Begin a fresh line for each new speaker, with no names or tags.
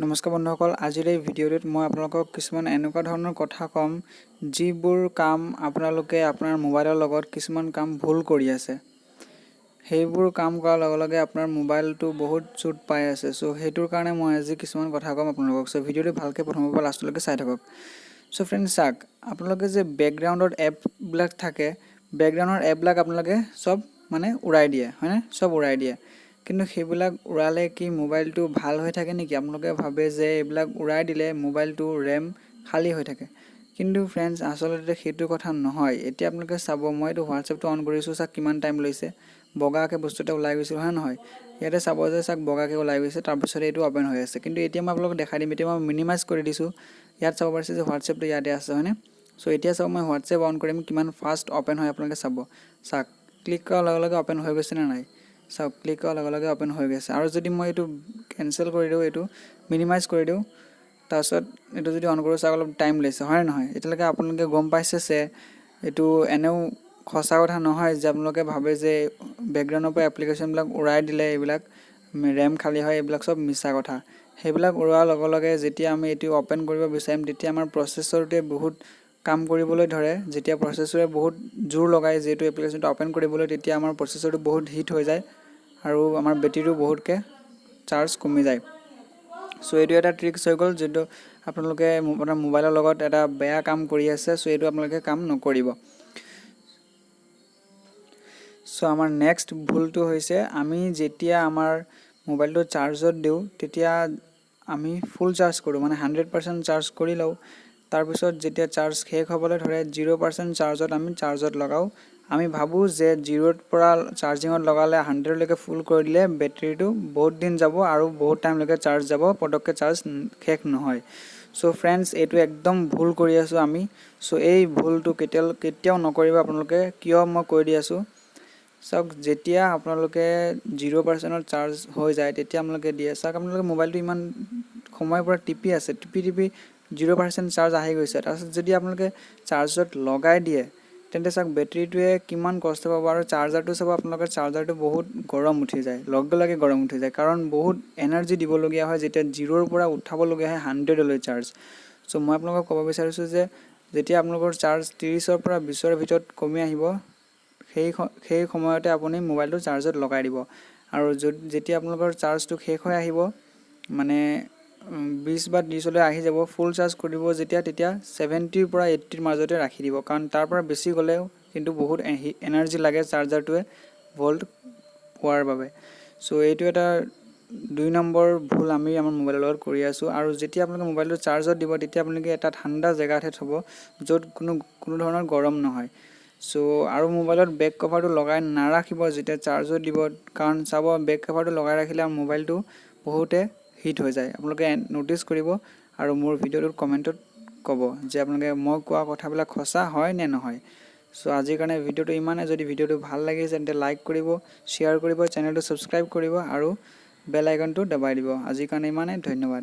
নমস্কাৰ বন্ধুসকল, আজিৰ এই ভিডিঅ'টোত মই আপোনালোকক কিছুমান এনেকুৱা ধৰণৰ কথা ক'ম যিবোৰ কাম আপোনালোকে আপোনাৰ মোবাইলৰ লগত কিছুমান কাম ভুল কৰি আছে। সেইবোৰ কাম কৰাৰ লগে লগে আপোনাৰ মোবাইলটো বহুত চুট পাই আছে। চ' সেইটোৰ কাৰণে মই আজি কিছুমান কথা ক'ম আপোনালোকক। চ' ভিডিঅ'টো ভালকৈ প্ৰথমৰ পৰা লাষ্টলৈকে চাই থাকক। চ' ফ্ৰেণ্ডছ, চাওক, আপোনালোকে যে বেকগ্ৰাউণ্ডত এপবিলাক থাকে, বেকগ্ৰাউণ্ডৰ এপবিলাক আপোনালোকে চব উৰাই দিয়ে, হয়নে? চব উৰাই দিয়ে। কিন্তু সেইবিলাক উৰালে কি মোবাইলটো ভাল হৈ থাকে নেকি? আপোনালোকে ভাবে যে এইবিলাক উৰাই দিলে মোবাইলটো ৰেম খালী হৈ থাকে। কিন্তু ফ্ৰেণ্ডছ, আচলতে সেইটো কথা নহয়। এতিয়া আপোনালোকে চাব, মই এইটো হোৱাটছএপটো অন কৰিছোঁ, চাওক কিমান টাইম লৈছে। বগাকৈ বস্তু এটা ওলাই গৈছিল, হয় নহয়? ইয়াতে চাব যে চাওক বগাকৈ ওলাই গৈছে, তাৰপিছত এইটো অ'পেন হৈ আছে। কিন্তু এতিয়া মই আপোনালোকক দেখাই দিম। এতিয়া মই মিনিমাইজ কৰি দিছোঁ। ইয়াত চাব পাৰিছে যে হোৱাটছএপটো ইয়াতে আছে, হয়নে? চ' এতিয়া চাওক, মই হোৱাটছএপ অন কৰিম, কিমান ফাষ্ট অ'পেন হয় আপোনালোকে চাব। চাওক, ক্লিক কৰাৰ লগে লগে অ'পেন হৈ গৈছে নে নাই? চাওক, ক্লিক কৰাৰ লগে লগে অ'পেন হৈ গৈছে। আৰু যদি মই এইটো কেনচেল কৰি দিওঁ, এইটো মিনিমাইজ কৰি দিওঁ, তাৰপিছত এইটো যদি অন কৰোঁ, চাওক অলপ টাইম লৈছে, হয় নে নহয়? এতিয়ালৈকে আপোনালোকে গম পাইছে যে এইটো এনেও সঁচা কথা নহয় যে আপোনালোকে ভাবে যে বেকগ্ৰাউণ্ডৰ পৰা এপ্লিকেশ্যনবিলাক উৰাই দিলে এইবিলাক ৰেম খালী হয়, এইবিলাক চব মিছা কথা। সেইবিলাক উৰোৱাৰ লগে লগে যেতিয়া আমি এইটো অ'পেন কৰিব বিচাৰিম, তেতিয়া আমাৰ প্ৰচেছৰটোৱে বহুত কাম কৰিবলৈ ধৰে। যেতিয়া প্ৰচেছৰে বহুত জোৰ লগায় যিহেতু এপ্লিকেশ্যনটো অ'পেন কৰিবলৈ, তেতিয়া আমাৰ প্ৰচেছৰটো বহুত হিট হৈ যায় আৰু আমাৰ বেটেৰীটো বহুতকৈ চাৰ্জ কমি যায়। চ' এইটো এটা ট্ৰিক্স হৈ গ'ল, যিটো আপোনালোকে আপোনাৰ মোবাইলৰ লগত এটা বেয়া কাম কৰি আছে। চ' এইটো আপোনালোকে কাম নকৰিব। চ' আমাৰ নেক্সট ভুলটো হৈছে, আমি যেতিয়া আমাৰ মোবাইলটো চাৰ্জত দিওঁ, তেতিয়া আমি ফুল চাৰ্জ কৰোঁ, 100% চাৰ্জ কৰি লওঁ। তাৰপিছত যেতিয়া চাৰ্জ শেষ হ'বলৈ ধৰে, 0% চাৰ্জত আমি চাৰ্জত লগাওঁ। আমি ভাবোঁ যে 0ৰ পৰা চাৰ্জিঙত লগালে 100লৈকে ফুল কৰি দিলে বেটেৰীটো বহুত দিন যাব আৰু বহুত টাইমলৈকে চাৰ্জ যাব, পটককৈ চাৰ্জ শেষ নহয়। চ' ফ্ৰেণ্ডছ, এইটো একদম ভুল কৰি আছোঁ আমি। চ' এই ভুলটো কেতিয়াও নকৰিব আপোনালোকে। কিয় মই কৈ দি আছোঁ, চাওক, যেতিয়া আপোনালোকে 0%ত চাৰ্জ হৈ যায়, তেতিয়া আপোনালোকে দিয়ে। চাওক, আপোনালোকে মোবাইলটো ইমান সময়ৰ পৰা টিপি আছে, টিপি 0% চাৰ্জ আহি গৈছে। তাৰপিছত যদি আপোনালোকে চাৰ্জত লগাই দিয়ে, তেন্তে চাওক বেটেৰীটোৱে কিমান কষ্ট পাব। আৰু চাৰ্জাৰটো চাব, আপোনালোকৰ চাৰ্জাৰটো বহুত গৰম উঠি যায়, লগে লগে গৰম উঠি যায়, কাৰণ বহুত এনাৰ্জি দিবলগীয়া হয় যেতিয়া 0ৰ পৰা উঠাবলগীয়া হয় 100লৈ চাৰ্জ। চ' মই আপোনালোকক ক'ব বিচাৰিছোঁ যে যেতিয়া আপোনালোকৰ চাৰ্জ 30ৰ পৰা 20ৰ ভিতৰত কমি আহিব, সেই সময়তে আপুনি মোবাইলটো চাৰ্জত লগাই দিব। আৰু যেতিয়া আপোনালোকৰ চাৰ্জটো শেষ হৈ আহিব, 20 বা 30লৈ আহি যাব, ফুল চাৰ্জ কৰিব যেতিয়া, তেতিয়া 70ৰ পৰা 80ৰ মাজতে ৰাখি দিব। কাৰণ তাৰ পৰা বেছি গ'লেও কিন্তু বহুত এনাৰ্জি লাগে চাৰ্জাৰটোৱে ভল্ট পোৱাৰ বাবে। চ' এইটো এটা 2 নম্বৰ ভুল আমি আমাৰ মোবাইলৰ লগত কৰি আছোঁ। আৰু যেতিয়া আপোনালোকে মোবাইলটো চাৰ্জত দিব, তেতিয়া আপোনালোকে এটা ঠাণ্ডা জেগাতহে থ'ব, য'ত কোনো ধৰণৰ গৰম নহয়। চ' আৰু মোবাইলত বেক কভাৰটো লগাই নাৰাখিব যেতিয়া চাৰ্জত দিব, কাৰণ চাব, বেক কভাৰটো লগাই ৰাখিলে মোবাইলটো বহুতে হিট হৈ যায়। আপোনালোকে ন'টিছ কৰিব আৰু মোৰ ভিডিঅ'টোত কমেণ্টত ক'ব যে আপোনালোকে মই কোৱা কথাবিলাক সঁচা হয় নে নহয়। চ' আজিৰ কাৰণে ভিডিঅ'টো ইমানেই। যদি ভিডিঅ'টো ভাল লাগিছে তেন্তে লাইক কৰিব, শ্বেয়াৰ কৰিব, চেনেলটো ছাবস্ক্ৰাইব কৰিব আৰু বেল আইকনটো দবাই দিব। আজিৰ কাৰণে ইমানেই, ধন্যবাদ।